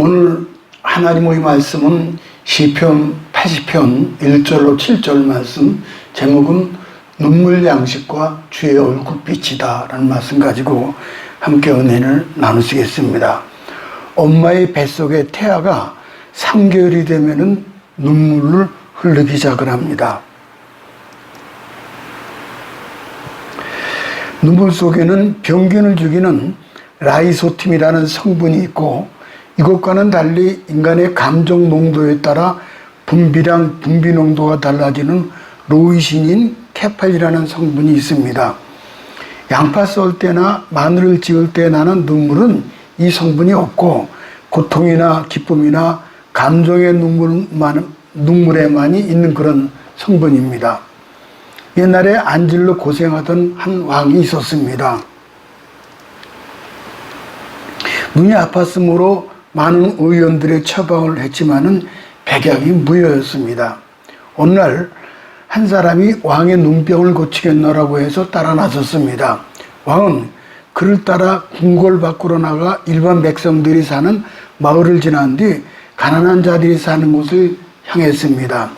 오늘 하나님의 말씀은 시편 80편 1절로 7절 말씀, 제목은 눈물 양식과 주의 얼굴빛이다 라는 말씀 가지고 함께 은혜를 나누시겠습니다. 엄마의 뱃속의 태아가 3개월이 되면은 눈물을 흘리기 시작을 합니다. 눈물 속에는 병균을 죽이는 라이소팀이라는 성분이 있고, 이것과는 달리 인간의 감정 농도에 따라 분비량, 분비 농도가 달라지는 로이신인 케팔이라는 성분이 있습니다. 양파 썰 때나 마늘을 지을 때 나는 눈물은 이 성분이 없고, 고통이나 기쁨이나 감정의 눈물에만이 있는 그런 성분입니다. 옛날에 안질로 고생하던 한 왕이 있었습니다. 눈이 아팠으므로 많은 의원들의 처방을 했지만은 백약이 무효였습니다. 어느 날 한 사람이 왕의 눈병을 고치겠노라고 해서 따라 나섰습니다. 왕은 그를 따라 궁궐 밖으로 나가 일반 백성들이 사는 마을을 지난 뒤 가난한 자들이 사는 곳을 향했습니다.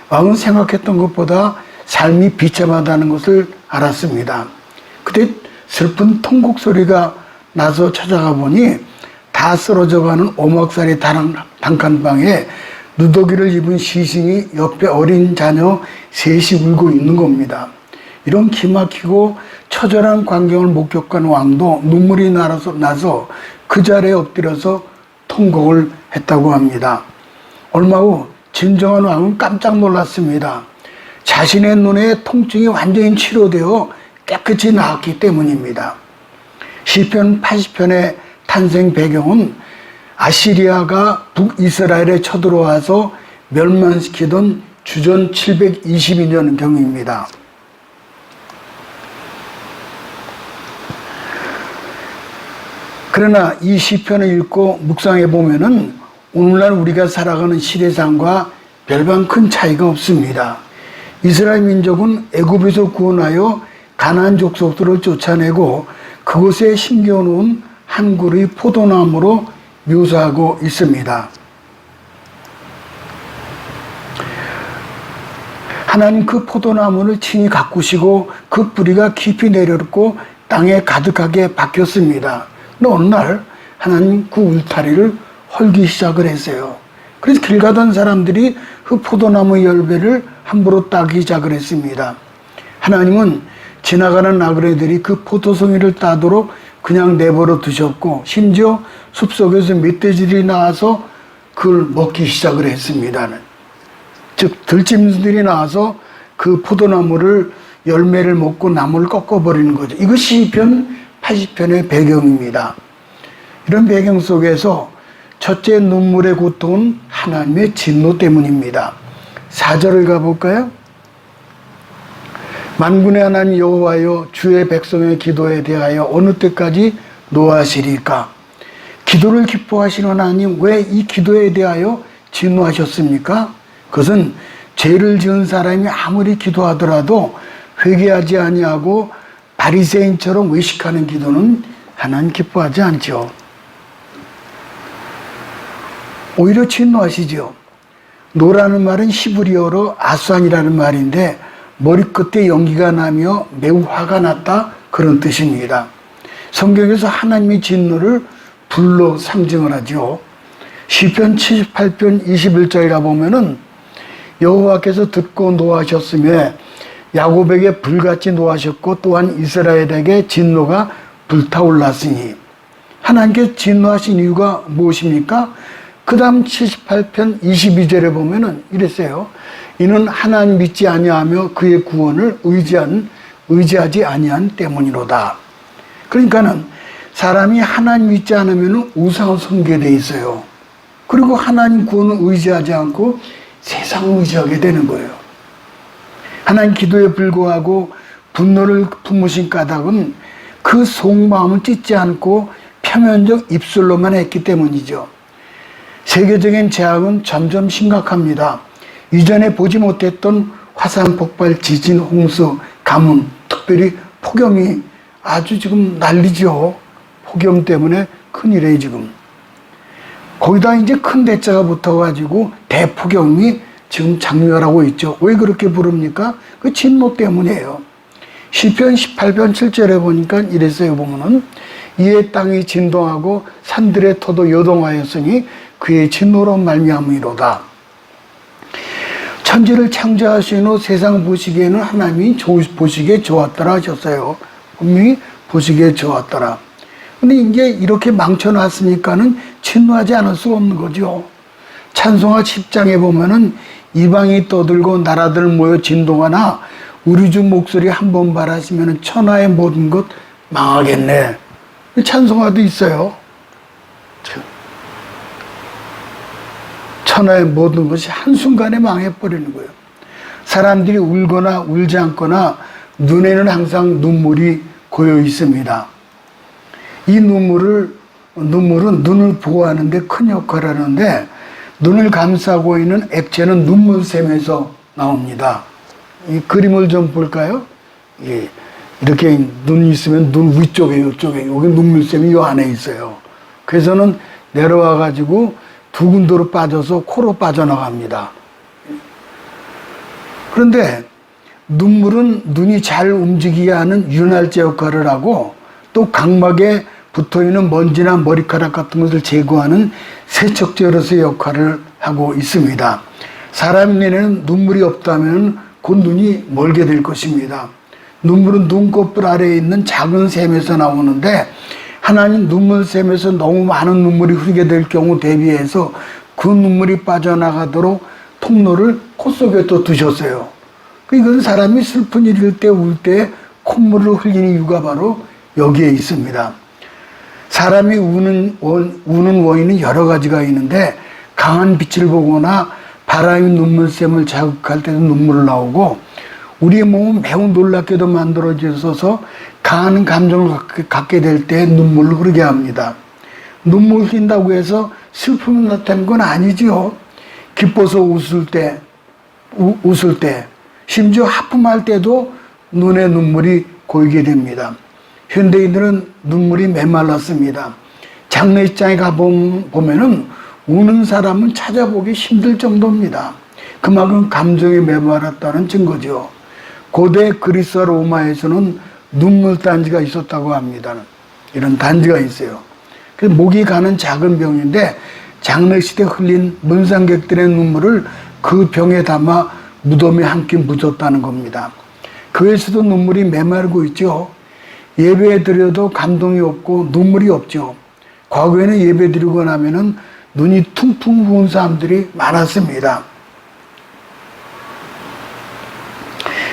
왕은 생각했던 것보다 삶이 비참하다는 것을 알았습니다. 그때 슬픈 통곡 소리가 나서 찾아가 보니 다 쓰러져가는 오목살이 단칸방에 누더기를 입은 시신이 옆에 어린 자녀 셋이 울고 있는 겁니다. 이런 기막히고 처절한 광경을 목격한 왕도 눈물이 나서 그 자리에 엎드려서 통곡을 했다고 합니다. 얼마 후 진정한 왕은 깜짝 놀랐습니다. 자신의 눈에 통증이 완전히 치료되어 깨끗이 나았기 때문입니다. 시편 80편의 탄생 배경은 아시리아가 북이스라엘에 쳐들어와서 멸망시키던 주전 722년 경입니다. 그러나 이 시편을 읽고 묵상해 보면은 오늘날 우리가 살아가는 시대상과 별반 큰 차이가 없습니다. 이스라엘 민족은 애굽에서 구원하여 가나안 족속들을 쫓아내고 그곳에 심겨놓은 한 그루의 포도나무로 묘사하고 있습니다. 하나님 그 포도나무를 친히 가꾸시고 그 뿌리가 깊이 내려놓고 땅에 가득하게 박혔습니다. 근데 어느 날 하나님 그 울타리를 헐기 시작을 했어요. 그래서 길 가던 사람들이 그 포도나무 열매를 함부로 따기 시작을 했습니다. 하나님은 지나가는 나그네들이 그 포도송이를 따도록 그냥 내버려 두셨고, 심지어 숲속에서 멧돼지들이 나와서 그걸 먹기 시작을 했습니다. 즉 들짐승들이 나와서 그 포도나무를 열매를 먹고 나무를 꺾어버리는 거죠. 이것이 시편 80편의 배경입니다. 이런 배경 속에서 첫째 눈물의 고통은 하나님의 진노 때문입니다. 4절을 가볼까요? 만군의 하나님 여호와여, 주의 백성의 기도에 대하여 어느 때까지 노하시리까? 기도를 기뻐하시는 하나님, 왜 이 기도에 대하여 진노하셨습니까? 그것은 죄를 지은 사람이 아무리 기도하더라도 회개하지 아니하고 바리새인처럼 외식하는 기도는 하나님 기뻐하지 않죠. 오히려 진노하시죠. 노라는 말은 히브리어로 아수안이라는 말인데 머리끝에 연기가 나며 매우 화가 났다, 그런 뜻입니다. 성경에서 하나님의 진노를 불로 상징을 하죠. 시편 78편 21절에 가보면은 여호와께서 듣고 노하셨으며 야곱에게 불같이 노하셨고 또한 이스라엘에게 진노가 불타올랐으니, 하나님께 진노하신 이유가 무엇입니까? 그 다음 78편 22절에 보면은 이랬어요. 이는 하나님 믿지 아니하며 그의 구원을 의지하지 아니한 때문이로다. 그러니까는 사람이 하나님 믿지 않으면 우상을 섬기게 돼 있어요. 그리고 하나님 구원을 의지하지 않고 세상을 의지하게 되는 거예요. 하나님 기도에 불구하고 분노를 품으신 까닭은 그 속마음을 찢지 않고 표면적 입술로만 했기 때문이죠. 세계적인 재앙은 점점 심각합니다. 이전에 보지 못했던 화산 폭발, 지진, 홍수, 가뭄, 특별히 폭염이 아주 지금 난리죠. 폭염 때문에 큰일이에요 지금. 거기다 이제 큰 대자가 붙어가지고 대포경이 지금 장렬하고 있죠. 왜 그렇게 부릅니까? 그 진노 때문이에요. 시편 18편 7절에 보니까 이랬어요. 보면은 이의 땅이 진동하고 산들의 터도 요동하였으니 그의 진노로 말미암으로다. 천지를 창조하신 후 세상 보시기에는 하나님이 보시기에 좋았더라 하셨어요. 분명히 보시기에 좋았더라. 근데 이제 이렇게 망쳐놨으니까는 진노하지 않을 수가 없는 거죠. 찬송가 10장에 보면은 이방이 떠들고 나라들 모여 진동하나 우리 주 목소리 한 번 바라시면 천하의 모든 것 망하겠네. 찬송가도 있어요. 천하의 모든 것이 한순간에 망해버리는 거예요. 사람들이 울거나 울지 않거나 눈에는 항상 눈물이 고여 있습니다. 이 눈물은 눈을 보호하는데 큰 역할을 하는데 눈을 감싸고 있는 액체는 눈물샘에서 나옵니다. 이 그림을 좀 볼까요? 예, 이렇게 눈이 있으면 눈 위쪽에 이쪽에 여기 눈물샘이 이 안에 있어요. 그래서는 내려와 가지고 두 군데로 빠져서 코로 빠져나갑니다. 그런데 눈물은 눈이 잘 움직이게 하는 윤활제 역할을 하고 또 각막에 붙어있는 먼지나 머리카락 같은 것을 제거하는 세척제로서의 역할을 하고 있습니다. 사람 눈에는 눈물이 없다면 곧 눈이 멀게 될 것입니다. 눈물은 눈꺼풀 아래에 있는 작은 샘에서 나오는데 하나님 눈물샘에서 너무 많은 눈물이 흐르게 될 경우 대비해서 그 눈물이 빠져나가도록 통로를 코 속에 또 두셨어요. 이건 사람이 슬픈 일일 때 울 때 콧물을 흘리는 이유가 바로 여기에 있습니다. 사람이 우는 원인은 여러 가지가 있는데 강한 빛을 보거나 바람이 눈물샘을 자극할 때도 눈물을 나오고 우리의 몸은 매우 놀랍게도 만들어져서 강한 감정을 갖게 될 때 눈물을 흐르게 합니다. 눈물 흘린다고 해서 슬픔이 나타나는 건 아니죠. 기뻐서 웃을 때, 심지어 하품할 때도 눈에 눈물이 고이게 됩니다. 현대인들은 눈물이 메말랐습니다. 장례식장에 가보면은 우는 사람은 찾아보기 힘들 정도입니다. 그만큼 감정이 메말랐다는 증거죠. 고대 그리스와 로마에서는 눈물 단지가 있었다고 합니다. 이런 단지가 있어요. 그래서 목이 가는 작은 병인데 장례식 때 흘린 문상객들의 눈물을 그 병에 담아 무덤에 함께 묻었다는 겁니다. 교회에서도 눈물이 메마르고 있죠. 예배 드려도 감동이 없고 눈물이 없죠. 과거에는 예배 드리고 나면은 눈이 퉁퉁 부은 사람들이 많았습니다.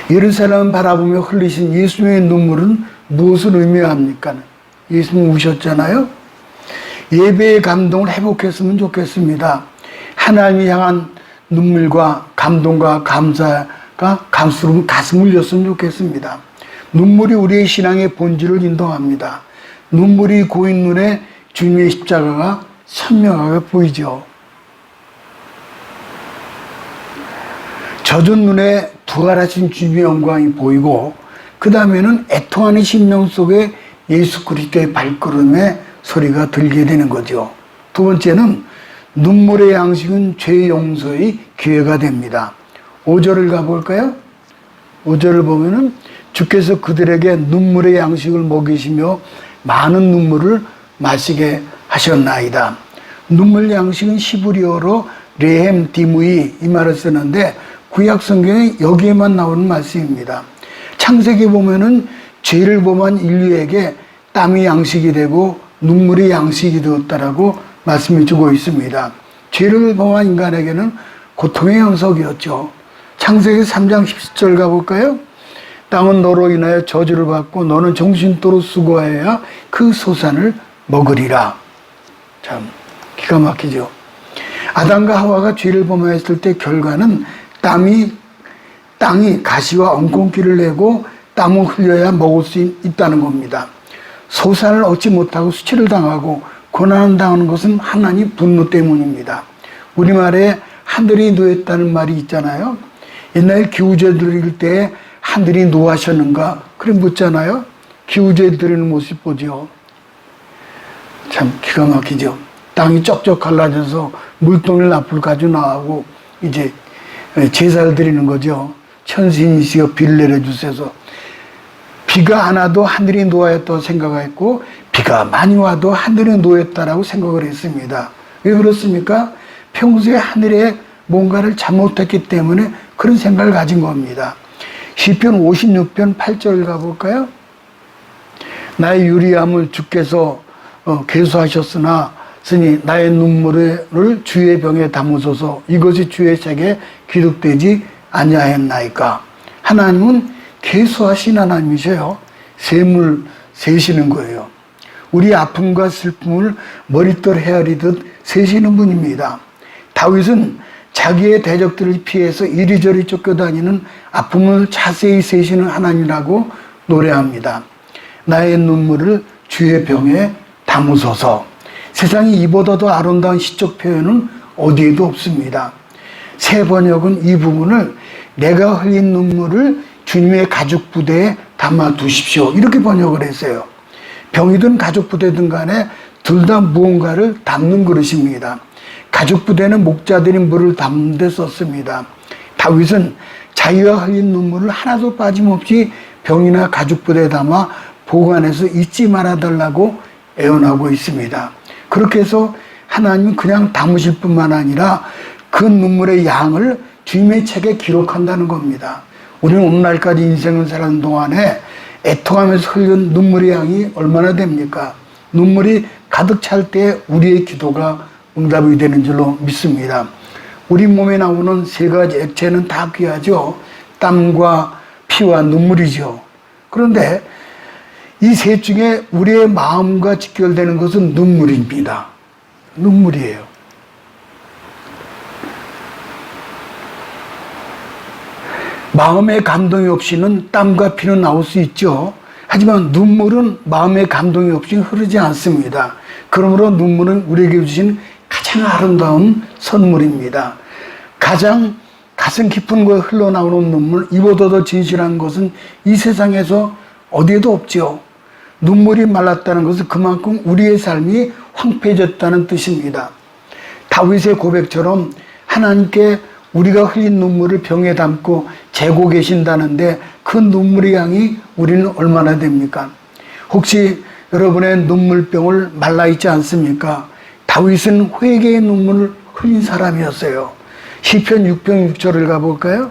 예루살렘을 바라보며 흘리신 예수님의 눈물은 무엇을 의미합니까? 예수님 우셨잖아요. 예배의 감동을 회복했으면 좋겠습니다. 하나님을 향한 눈물과 감동과 감사가 가슴을 울렸으면 좋겠습니다. 눈물이 우리의 신앙의 본질을 인도합니다. 눈물이 고인 눈에 주님의 십자가가 선명하게 보이죠. 젖은 눈에 부활하신 주님의 영광이 보이고 그 다음에는 애통하는 심령 속에 예수 그리스도의 발걸음의 소리가 들게 되는 거죠. 두 번째는 눈물의 양식은 죄 용서의 기회가 됩니다. 5절을 가볼까요? 5절을 보면은 주께서 그들에게 눈물의 양식을 먹이시며 많은 눈물을 마시게 하셨나이다. 눈물 양식은 시브리어로 레헴 디무이 이 말을 쓰는데 구약 성경에 여기에만 나오는 말씀입니다. 창세기 보면은 죄를 범한 인류에게 땀이 양식이 되고 눈물이 양식이 되었다라고 말씀을 주고 있습니다. 죄를 범한 인간에게는 고통의 연속이었죠. 창세기 3장 10절 가볼까요? 땅은 너로 인하여 저주를 받고 너는 정신토록 수고하여야 그 소산을 먹으리라. 참 기가 막히죠. 아담과 하와가 죄를 범하였을 때 결과는 땅이 가시와 엉겅퀴를 내고 땀을 흘려야 먹을 수 있다는 겁니다. 소산을 얻지 못하고 수치를 당하고 고난을 당하는 것은 하나님 분노 때문입니다. 우리말에 하늘이 노했다는 말이 있잖아요. 옛날 기우제 드릴 때 하늘이 노하셨는가? 그래 묻잖아요. 기우제 드리는 모습 보죠. 참 기가 막히죠. 땅이 쩍쩍 갈라져서 물동일 앞을 가지고 나가고 이제 제사를 드리는 거죠. 천신이시여 비를 내려주셔서. 비가 안 와도 하늘이 놓였다고 생각했고 비가 많이 와도 하늘이 놓였다라고 생각을 했습니다. 왜 그렇습니까? 평소에 하늘에 뭔가를 잘못했기 때문에 그런 생각을 가진 겁니다. 시편 56편 8절 가볼까요? 나의 유리함을 주께서 계수하셨으나 나의 눈물을 주의 병에 담으소서. 이것이 주의 책에 기록되지 아니하였나이까. 하나님은 계수하신 하나님이셔요. 셈을 세시는 거예요. 우리 아픔과 슬픔을 머릿돌 헤아리듯 세시는 분입니다. 다윗은 자기의 대적들을 피해서 이리저리 쫓겨다니는 아픔을 자세히 세시는 하나님이라고 노래합니다. 나의 눈물을 주의 병에 담으소서. 세상에 이보다 더 아름다운 시적 표현은 어디에도 없습니다. 새 번역은 이 부분을 내가 흘린 눈물을 주님의 가죽 부대에 담아 두십시오. 이렇게 번역을 했어요. 병이든 가죽 부대든 간에 둘 다 무언가를 담는 그릇입니다. 가죽 부대는 목자들이 물을 담는 데 썼습니다. 다윗은 자기가 흘린 눈물을 하나도 빠짐없이 병이나 가죽 부대에 담아 보관해서 잊지 말아달라고 애원하고 있습니다. 그렇게 해서 하나님은 그냥 담으실 뿐만 아니라 그 눈물의 양을 주님의 책에 기록한다는 겁니다. 우리는 오늘날까지 인생을 사는 동안에 애통하면서 흘린 눈물의 양이 얼마나 됩니까? 눈물이 가득 찰 때 우리의 기도가 응답이 되는 줄로 믿습니다. 우리 몸에 나오는 세 가지 액체는 다 귀하죠. 땀과 피와 눈물이죠. 그런데 이 셋 중에 우리의 마음과 직결되는 것은 눈물입니다. 눈물이에요. 마음의 감동이 없이는 땀과 피는 나올 수 있죠. 하지만 눈물은 마음의 감동이 없이 흐르지 않습니다. 그러므로 눈물은 우리에게 주신 가장 아름다운 선물입니다. 가장 가슴 깊은 곳에 흘러나오는 눈물, 이보다 더 진실한 것은 이 세상에서 어디에도 없지요. 눈물이 말랐다는 것은 그만큼 우리의 삶이 황폐해졌다는 뜻입니다. 다윗의 고백처럼 하나님께 우리가 흘린 눈물을 병에 담고 재고 계신다는데 그 눈물의 양이 우리는 얼마나 됩니까? 혹시 여러분의 눈물병을 말라있지 않습니까? 다윗은 회개의 눈물을 흘린 사람이었어요. 시편 6편 6절을 가볼까요?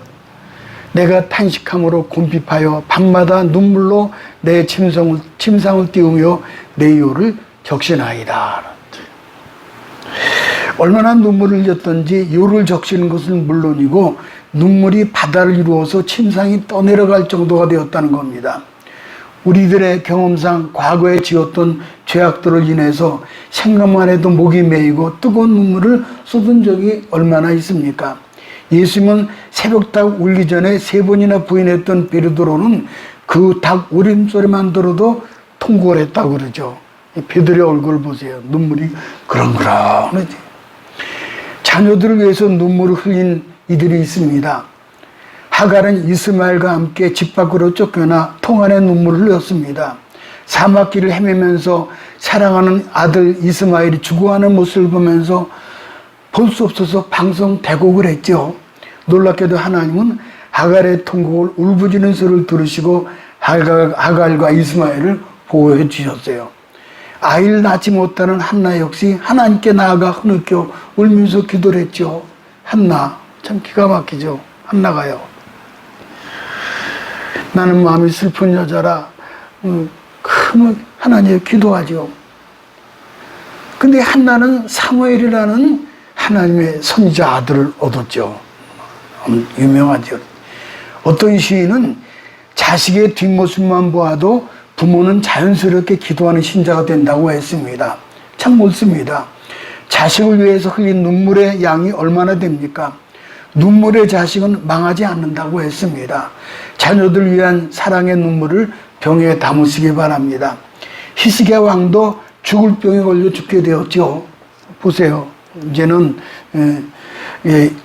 내가 탄식함으로 곰핍하여 밤마다 눈물로 내 침상을 띄우며 내 요를 적시나이다. 얼마나 눈물을 흘렸던지 요를 적시는 것은 물론이고 눈물이 바다를 이루어서 침상이 떠내려갈 정도가 되었다는 겁니다. 우리들의 경험상 과거에 지었던 죄악들을 인해서 생각만 해도 목이 메이고 뜨거운 눈물을 쏟은 적이 얼마나 있습니까? 예수님은 새벽 닭 울기 전에 3번이나 부인했던 베드로는 그 닭 울음소리만 들어도 통곡을 했다고 그러죠. 베드로의 얼굴 보세요. 눈물이 그렁그렁하지. 자녀들을 위해서 눈물을 흘린 이들이 있습니다. 하갈은 이스마엘과 함께 집 밖으로 쫓겨나 통안에 눈물을 흘렸습니다. 사막길을 헤매면서 사랑하는 아들 이스마엘이 죽어가는 모습을 보면서 볼 수 없어서 방송대곡을 했죠. 놀랍게도 하나님은 하갈의 통곡을 울부짖는 소리를 들으시고 하갈과 이스마엘을 보호해 주셨어요. 아이를 낳지 못하는 한나 역시 하나님께 나아가 흐느껴 울면서 기도를 했죠. 한나, 참 기가 막히죠. 한나가요. 나는 마음이 슬픈 여자라 하나님께 기도하죠. 근데 한나는 사무엘이라는 하나님의 선지자 아들을 얻었죠. 유명하죠. 어떤 시인은 자식의 뒷모습만 보아도 부모는 자연스럽게 기도하는 신자가 된다고 했습니다. 참 옳습니다. 자식을 위해서 흘린 눈물의 양이 얼마나 됩니까? 눈물의 자식은 망하지 않는다고 했습니다. 자녀들 위한 사랑의 눈물을 병에 담으시기 바랍니다. 히스기야 왕도 죽을 병에 걸려 죽게 되었죠. 보세요. 이제는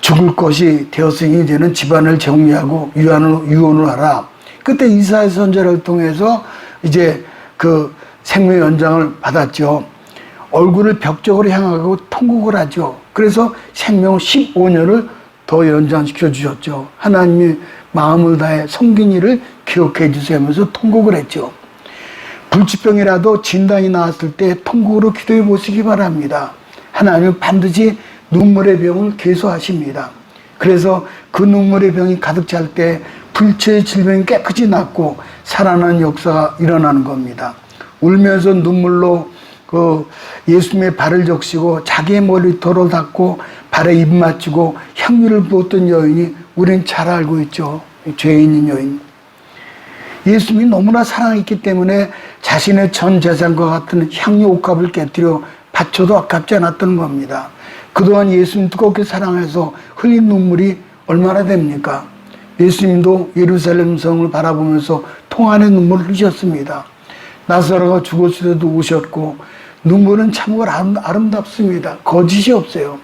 죽을 것이 되었으니 이제는 집안을 정리하고 유언을 하라. 그때 이사야 선지자를 통해서 이제 그 생명 연장을 받았죠. 얼굴을 벽쪽으로 향하고 통곡을 하죠. 그래서 생명 15년을 더 연장시켜 주셨죠. 하나님의 마음을 다해 섬긴 일을 기억해 주세요 하면서 통곡을 했죠. 불치병이라도 진단이 나왔을 때 통곡으로 기도해 보시기 바랍니다. 하나님은 반드시 눈물의 병을 계수하십니다. 그래서 그 눈물의 병이 가득 찰 때 불치의 질병이 깨끗이 낫고 살아나는 역사가 일어나는 겁니다. 울면서 눈물로 그 예수님의 발을 적시고 자기의 머리털을 닦고 발에 입 맞추고 향유를 부었던 여인이 우리는 잘 알고 있죠. 죄 있는 여인. 예수님이 너무나 사랑했기 때문에 자신의 전 재산과 같은 향유 옥합을 깨뜨려 바쳐도 아깝지 않았던 겁니다. 그동안 예수님 뜨겁게 사랑해서 흘린 눈물이 얼마나 됩니까? 예수님도 예루살렘 성을 바라보면서 통안의 눈물을 흘리셨습니다. 나사로가 죽었을 때도 우셨고 눈물은 참으로 아름답습니다. 거짓이 없어요.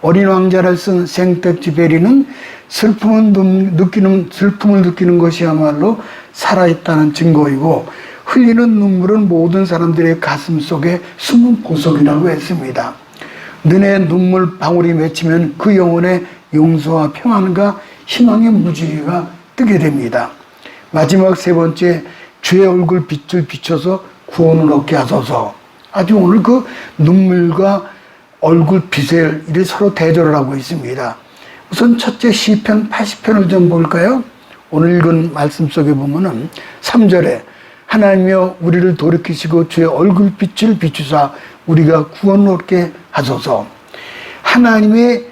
어린 왕자를 쓴 생텍쥐페리는 슬픔을 느끼는 것이야말로 살아있다는 증거이고 흘리는 눈물은 모든 사람들의 가슴 속에 숨은 보석이라고 했습니다. 눈에 눈물 방울이 맺히면 그 영혼에 용서와 평안과 희망의 무지개가 뜨게 됩니다. 마지막 세 번째, 주의 얼굴 빛을 비춰서 구원을 얻게 하소서. 아주 오늘 그 눈물과 얼굴 빛을 이래 서로 대조를 하고 있습니다. 우선 첫째 시편 80편을 좀 볼까요? 오늘 읽은 말씀 속에 보면은 3절에 하나님이여 우리를 돌이키시고 주의 얼굴 빛을 비추사 우리가 구원을 얻게 하소서. 하나님의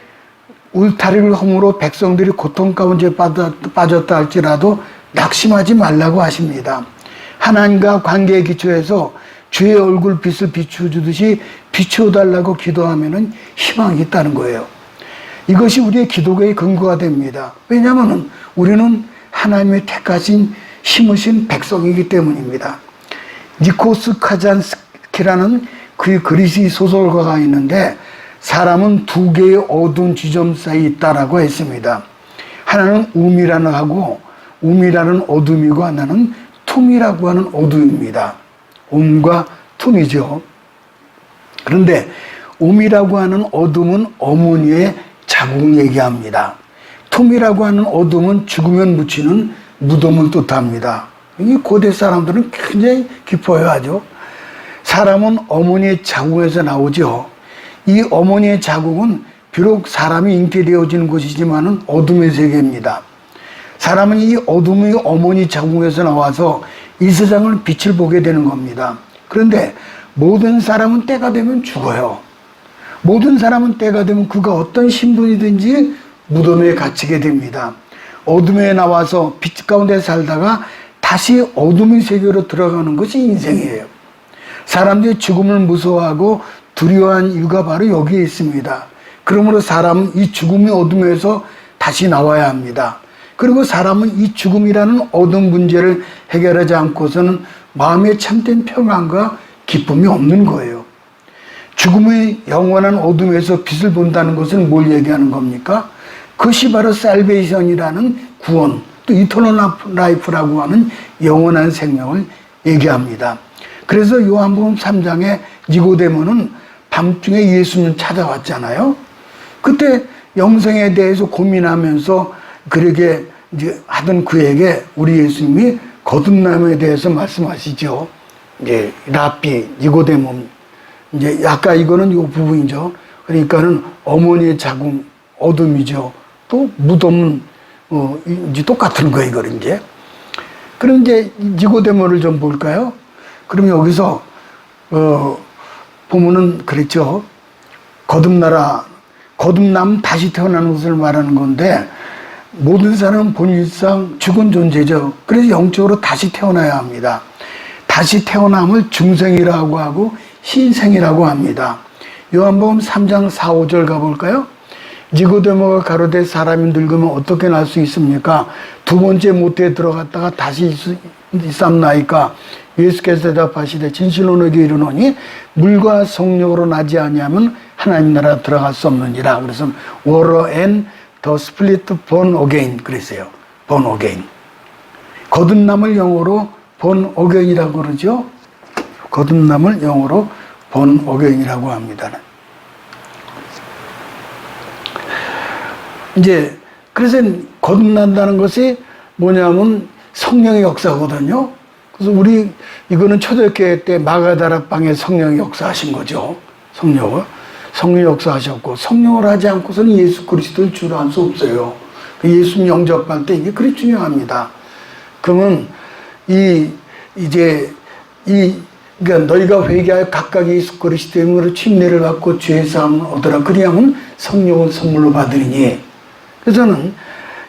울타리를 허물어 백성들이 고통 가운데 빠졌다 할지라도 낙심하지 말라고 하십니다. 하나님과 관계에 기초해서 주의 얼굴 빛을 비추듯이 비추어달라고 기도하면 희망이 있다는 거예요. 이것이 우리의 기도의 근거가 됩니다. 왜냐하면 우리는 하나님의 택하신 심으신 백성이기 때문입니다. 니코스 카잔스키라는 그 그리스 소설가가 있는데 사람은 두 개의 어두운 지점 사이에 있다라고 했습니다. 하나는 우미라는 하고 우미라는 어둠이고 하나는 툼이라고 하는 어둠입니다. 음과 툼이죠. 그런데 음이라고 하는 어둠은 어머니의 자궁 얘기합니다. 툼이라고 하는 어둠은 죽으면 묻히는 무덤을 뜻합니다. 이 고대 사람들은 굉장히 깊어요, 아주. 사람은 어머니의 자궁에서 나오죠. 이 어머니의 자궁은 비록 사람이 잉태되어지는 곳이지만 어둠의 세계입니다. 사람은 이 어둠의 어머니 자궁에서 나와서 이 세상을 빛을 보게 되는 겁니다. 그런데 모든 사람은 때가 되면 죽어요. 모든 사람은 때가 되면 그가 어떤 신분이든지 무덤에 갇히게 됩니다. 어둠에 나와서 빛 가운데 살다가 다시 어둠의 세계로 들어가는 것이 인생이에요. 사람들이 죽음을 무서워하고 두려워한 이유가 바로 여기에 있습니다. 그러므로 사람은 이 죽음의 어둠에서 다시 나와야 합니다. 그리고 사람은 이 죽음이라는 어둠 문제를 해결하지 않고서는 마음에 참된 평안과 기쁨이 없는 거예요. 죽음의 영원한 어둠에서 빛을 본다는 것은 뭘 얘기하는 겁니까? 그것이 바로 살베이션이라는 구원, 또 이터널 라이프라고 하는 영원한 생명을 얘기합니다. 그래서 요한복음 3장에 니고데모는 밤중에 예수님을 찾아왔잖아요. 그때 영생에 대해서 고민하면서 그렇게 이제 하던 그에게 우리 예수님이 거듭남에 대해서 말씀하시죠. 이제 라삐, 니고데모, 이제 아까 이거는 요 부분이죠. 그러니까는 어머니의 자궁, 어둠이죠. 또 무덤은 이제 똑같은 거예요, 이걸 이제. 그럼 이제 니고데모를 좀 볼까요? 그럼 여기서 보면은 그랬죠. 거듭남 다시 태어나는 것을 말하는 건데 모든 사람은 본질상 죽은 존재죠. 그래서 영적으로 다시 태어나야 합니다. 다시 태어남을 중생이라고 하고 신생이라고 합니다. 요한복음 3장 4, 5절 가볼까요? 니고데모가 가로되 사람이 늙으면 어떻게 날 수 있습니까? 두 번째 모태에 들어갔다가 다시 있삼나이까? 예수께서 대답하시되 진실로 너에게 이르노니 물과 성령으로 나지 아니하면 하나님 나라 들어갈 수 없느니라. 그래서 water and the split born again 그랬어요. born again. 거듭남을 영어로 born again이라고 그러죠. 거듭남을 영어로 본 어게인이라고 합니다. 이제 그래서 거듭난다는 것이 뭐냐면 성령의 역사거든요. 그래서 우리 이거는 초대교회 때 마가다락방에 성령이 역사하신 거죠. 성령 역사하셨고, 성령을 하지 않고서는 예수 그리스도를 주로 할 수 없어요. 예수님 영접할 때 이게 그리 중요합니다. 그러면 그러니까 너희가 회개하여 각각 예수 그리스도의 이름으로 침례를 받고 죄의 사함을 얻으라. 그리하면 성령을 선물로 받으리니. 그래서는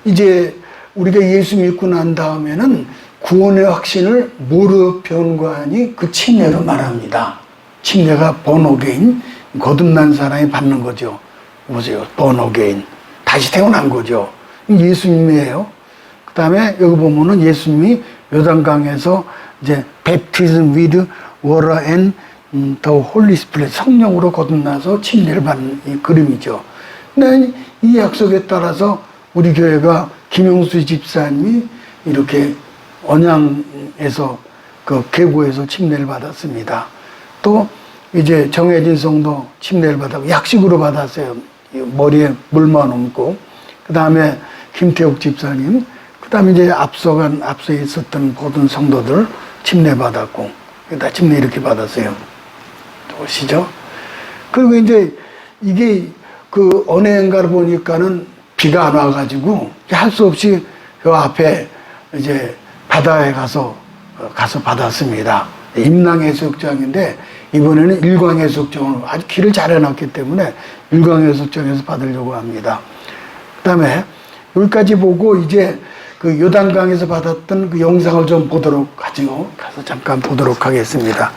이제 우리가 예수 믿고 난 다음에는 구원의 확신을 뭐로 표현하니 그 침례로 말합니다. 침례가 번어게인, 거듭난 사람이 받는 거죠. 보세요. 번어게인. 다시 태어난 거죠. 예수님이에요. 그 다음에 여기 보면은 예수님이 요단강에서 이제 baptism with water and the Holy Spirit, 성령으로 거듭나서 침례를 받는 이 그림이죠. 근데 이 약속에 따라서 우리 교회가 김용수 집사님이 이렇게 언양에서 그 계고에서 침례를 받았습니다. 또 이제 정혜진 성도 침례를 받았고 약식으로 받았어요. 머리에 물만 얹고. 그 다음에 김태욱 집사님, 그 다음에 이제 앞서 있었던 모든 성도들 침례 받았고, 다 침례 이렇게 받았어요. 보시죠. 그리고 이제 이게 그 어느 해인가를 보니까는 비가 안 와가지고 할 수 없이 그 앞에 이제 바다에 가서 받았습니다. 임랑해수욕장인데 이번에는 일광해수욕장으로 아주 길을 잘 해놨기 때문에 일광해수욕장에서 받으려고 합니다. 그 다음에 여기까지 보고 이제 그 요단강에서 받았던 그 영상을 좀 보도록 하죠. 가서 잠깐 보도록 하겠습니다.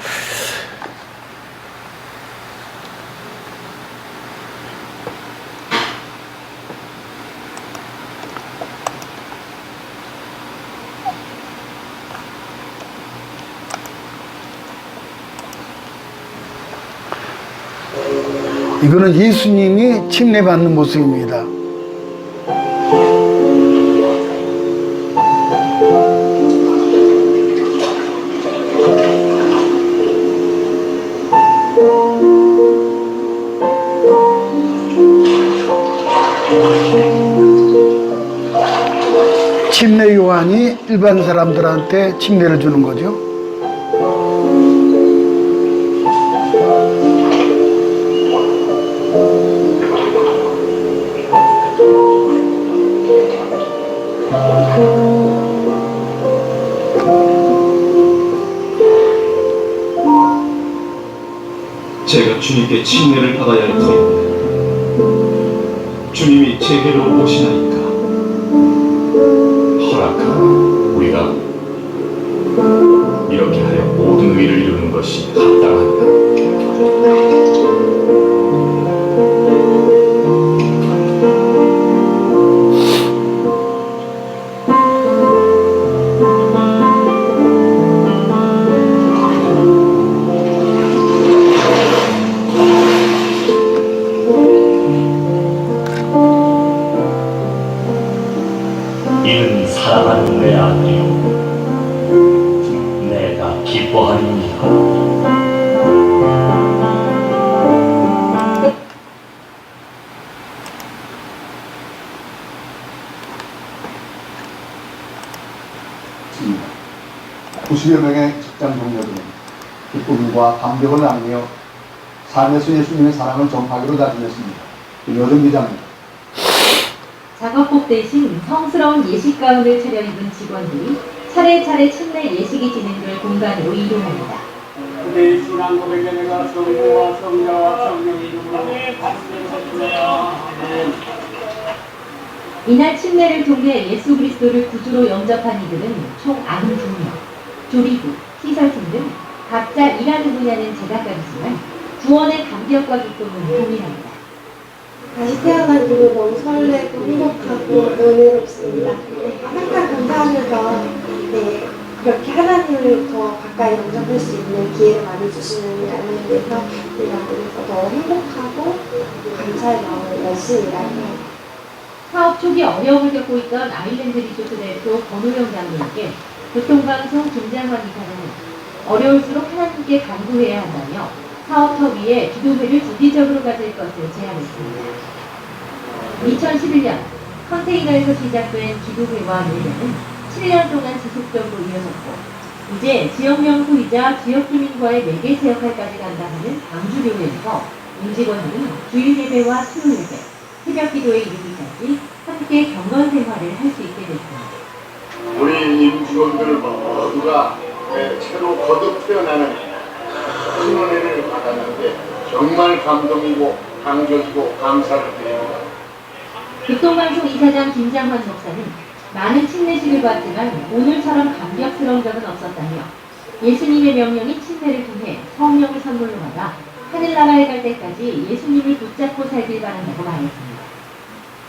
이거는 예수님이 침례받는 모습입니다. 침례 요한이 일반 사람들한테 침례를 주는 거죠. 제가 주님께 침례를 받아야 할 터인데 주님이 제게로 오시나이까. 허락하라. 우리가 이렇게 하여 모든 의를 이루는 것이 합당하니라. 이는 사랑하는 내 아들이요 내가 기뻐하리니라. (90여) 명의 직장 동료들은 기쁨과 감격을 나누며 삶에서 예수님의 사랑을 전파하기로 다짐했습니다. 김효정 기자입니다. 작업복 대신 성스러운 예식 가운을 차려입은 직원들이 차례차례 침례 예식이 진행될 공간으로 이동합니다. 그대의 신앙 고백에 내가 성부와 성자와 성령의 이름으로 말씀드렸습니다. 이날 침례를 통해 예수 그리스도를 구주로 영접한 이들은 총 92명. 조리부, 시설팀 등 각자 일하는 분야는 제각각이지만 구원의 감격과 기쁨은 동일합니다. 다시 태어난 기분 너무 설레고 행복하고 은혜롭습니다. 항상 감사하면서 그렇게 하나님을 더 가까이 영접할 수 있는 기회를 많이 주시는 하나님에 대해서 우리가 더 행복하고 감사의 마음을 열심히 일하고 사업 초기 어려움을 겪고 있던 아일랜드 리조트 대표 권호영 장로에게 교통방송 김장환 이사는 어려울수록 하나님께 간구해야 한다며 사업터 위에 기도회를 주기적으로 가질 것을 제안했습니다. 2011년 컨테이너에서 시작된 기도회와 예배는 7년 동안 지속적으로 이어졌고 이제 지역명소이자 지역주민과의 매개체 역할까지 간다는 광주교회에서 임직원들은 주일 예배와 수요 예배, 새벽 기도에 이르기까지 함께 경건 생활을 할 수 있게 됐습니다. 우리 임직원들 모두가 새로 거듭 태어나는 큰 은혜를 받았는데 정말 감동이고 감격이고 감사를 드립니다. 극동방송 이사장 김장환 목사는 많은 침례식을 봤지만 오늘처럼 감격스러운 적은 없었다며 예수님의 명령인 침례를 통해 성령을 선물로 받아 하늘나라에 갈 때까지 예수님을 붙잡고 살길 바란다고 말했습니다.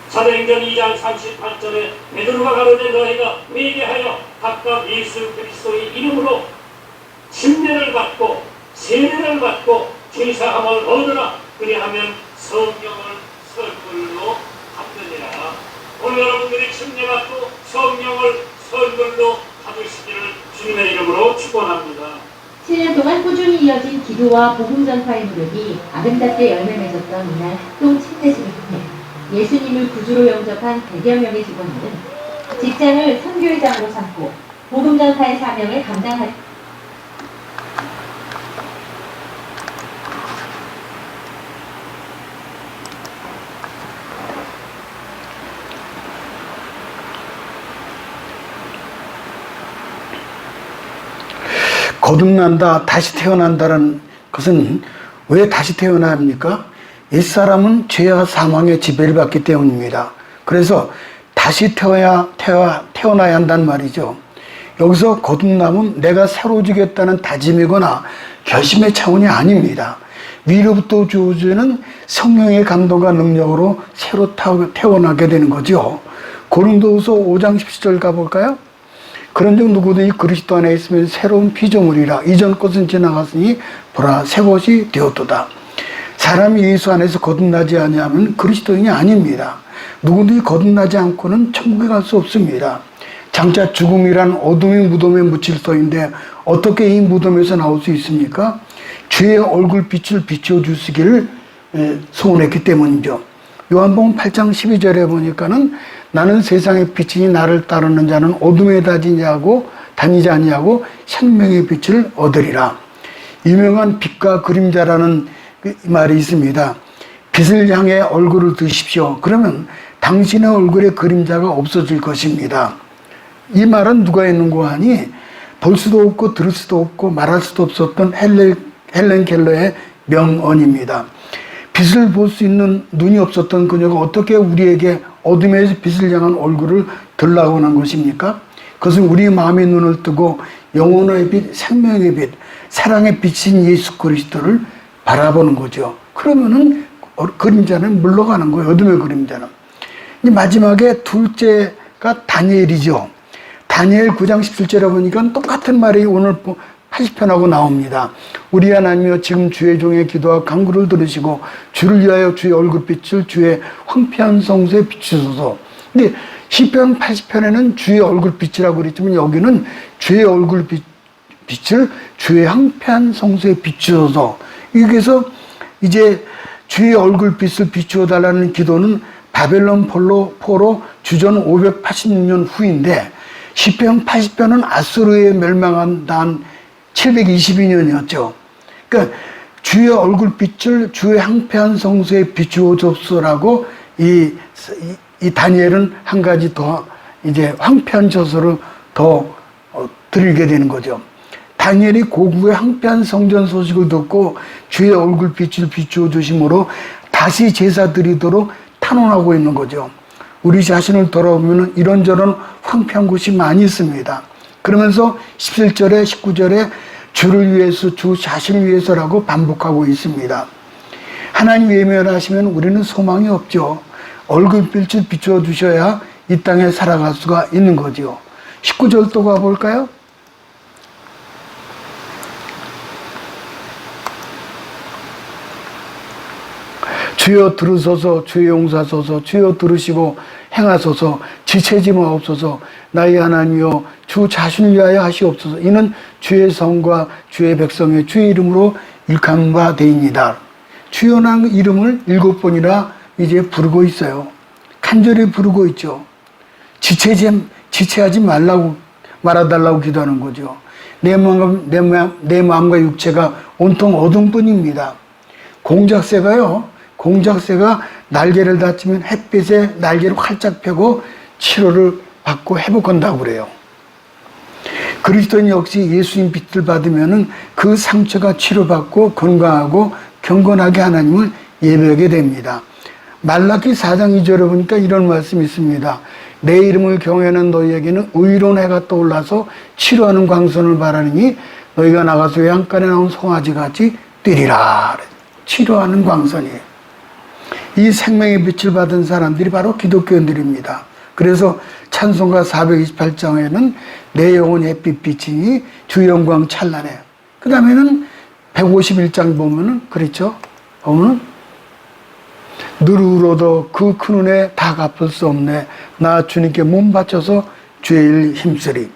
사도행전 2장 38절에 베드로가 가로되 너희가 회개하여 각각 예수 그리스도의 이름으로 침례를 받고 세례를 받고 죄사함을 얻으라 그리하면 성령을 선물로 받느니라. 오늘 여러분들이 침례받고 성령을 선물로 받으시기를 주님의 이름으로 축원합니다. 7년 동안 꾸준히 이어진 기도와 복음 전파의 노력이 아름답게 열매 맺었던 이날 합동 침례식을 통해 예수님을 구주로 영접한 100여 명의 직원들은 직장을 선교회장으로 삼고 복음 전파의 사명을 감당할 거듭난다, 다시 태어난다는 것은 왜 다시 태어나야 합니까? 옛사람은 죄와 사망의 지배를 받기 때문입니다. 그래서 다시 태어나야 한단 말이죠. 여기서 거듭남은 내가 새로워지겠다는 다짐이거나 결심의 차원이 아닙니다. 위로부터 주어지는 성령의 감동과 능력으로 새로 태어나게 되는 거죠. 고린도후서 5장 17절 가볼까요? 그런즉 누구든지 그리스도 안에 있으면 새로운 피조물이라 이전 것은 지나갔으니 보라 새 것이 되었도다. 사람이 예수 안에서 거듭나지 아니하면 그리스도인이 아닙니다. 누구든지 거듭나지 않고는 천국에 갈 수 없습니다. 장차 죽음이란 어둠의 무덤에 묻힐 터인데 어떻게 이 무덤에서 나올 수 있습니까? 주의 얼굴빛을 비춰주시기를 소원했기 때문이죠. 요한복음 8장 12절에 보니까는 나는 세상의 빛이니 나를 따르는 자는 어둠에 다니지 아니하고 생명의 빛을 얻으리라. 유명한 빛과 그림자라는 말이 있습니다. 빛을 향해 얼굴을 드십시오. 그러면 당신의 얼굴에 그림자가 없어질 것입니다. 이 말은 누가 했는고 하니 볼 수도 없고 들을 수도 없고 말할 수도 없었던 헬렌 켈러의 명언입니다. 빛을 볼 수 있는 눈이 없었던 그녀가 어떻게 우리에게 어둠에서 빛을 향한 얼굴을 들라고 한 것입니까? 그것은 우리 마음의 눈을 뜨고 영혼의 빛, 생명의 빛, 사랑의 빛인 예수 그리스도를 바라보는 거죠. 그러면은 그림자는 물러가는 거예요. 어둠의 그림자는. 마지막에 둘째가 다니엘이죠. 다니엘 9장 17절에 보니까 똑같은 말이 오늘 80편하고 나옵니다. 우리 하나님이여 지금 주의 종의 기도와 간구를 들으시고 주를 위하여 주의 얼굴빛을 주의 황폐한 성소에 비추소서. 근데 시편 80편에는 주의 얼굴빛이라고 그랬지만 여기는 주의 얼굴빛을 주의 황폐한 성소에 비추소서. 여기서 이제 주의 얼굴빛을 비추어 달라는 기도는 바벨론 포로 주전 586년 후인데 시편 80편은 아수르에 멸망한 단 722년이었죠. 그러니까 주의 얼굴빛을 주의 황폐한 성소에 비추어 줬소라고 이 다니엘은 한 가지 더 이제 황폐한 저서를 더 드리게 되는 거죠. 다니엘이 고국의 황폐한 성전 소식을 듣고 주의 얼굴빛을 비추어 주심으로 다시 제사 드리도록 탄원하고 있는 거죠. 우리 자신을 돌아보면 이런저런 황폐한 곳이 많이 있습니다. 그러면서 17절에 19절에 주를 위해서 주 자신을 위해서라고 반복하고 있습니다. 하나님 외면하시면 우리는 소망이 없죠. 얼굴빛을 비추어 주셔야 이 땅에 살아갈 수가 있는 거죠. 19절 또 가볼까요? 주여 들으소서 주여 용서하소서 주여 들으시고 행하소서 지체지 마옵소서 나의 하나님이여 주 자신을 위하여 하시옵소서. 이는 주의 성과 주의 백성의 주의 이름으로 일컫는 바 되입니다. 주여 나 이름을 7번이나 이제 부르고 있어요. 간절히 부르고 있죠. 지체하지 말아달라고 기도하는 거죠. 내 마음과 육체가 온통 어둠뿐입니다. 공작새가 날개를 다치면 햇빛에 날개를 활짝 펴고 치료를 받고 회복한다고 그래요. 그리스도인 역시 예수님 빛을 받으면 그 상처가 치료받고 건강하고 경건하게 하나님을 예배하게 됩니다. 말라기 4장 2절에 보니까 이런 말씀이 있습니다. 내 이름을 경외하는 너희에게는 의로운 해가 떠올라서 치료하는 광선을 바라니 너희가 나가서 외양간에 나온 송아지같이 뛰리라. 치료하는 광선이에요. 이 생명의 빛을 받은 사람들이 바로 기독교인들입니다. 그래서 찬송가 428장에는 내 영혼의 햇빛이니 주 영광 찬란해. 그 다음에는 151장 보면은 그렇죠. 보면은 늘 울어도 그 큰 은혜 다 갚을 수 없네. 나 주님께 몸 바쳐서 주의 일 힘쓰리.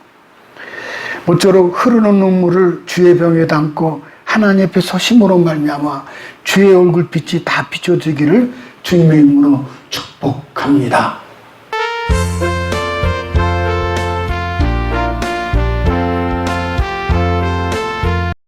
모쪼록 흐르는 눈물을 주의 병에 담고 하나님 앞에 서심으로 말미암아 주의 얼굴빛이 다 비춰지기를 주님의 이름으로 축복합니다.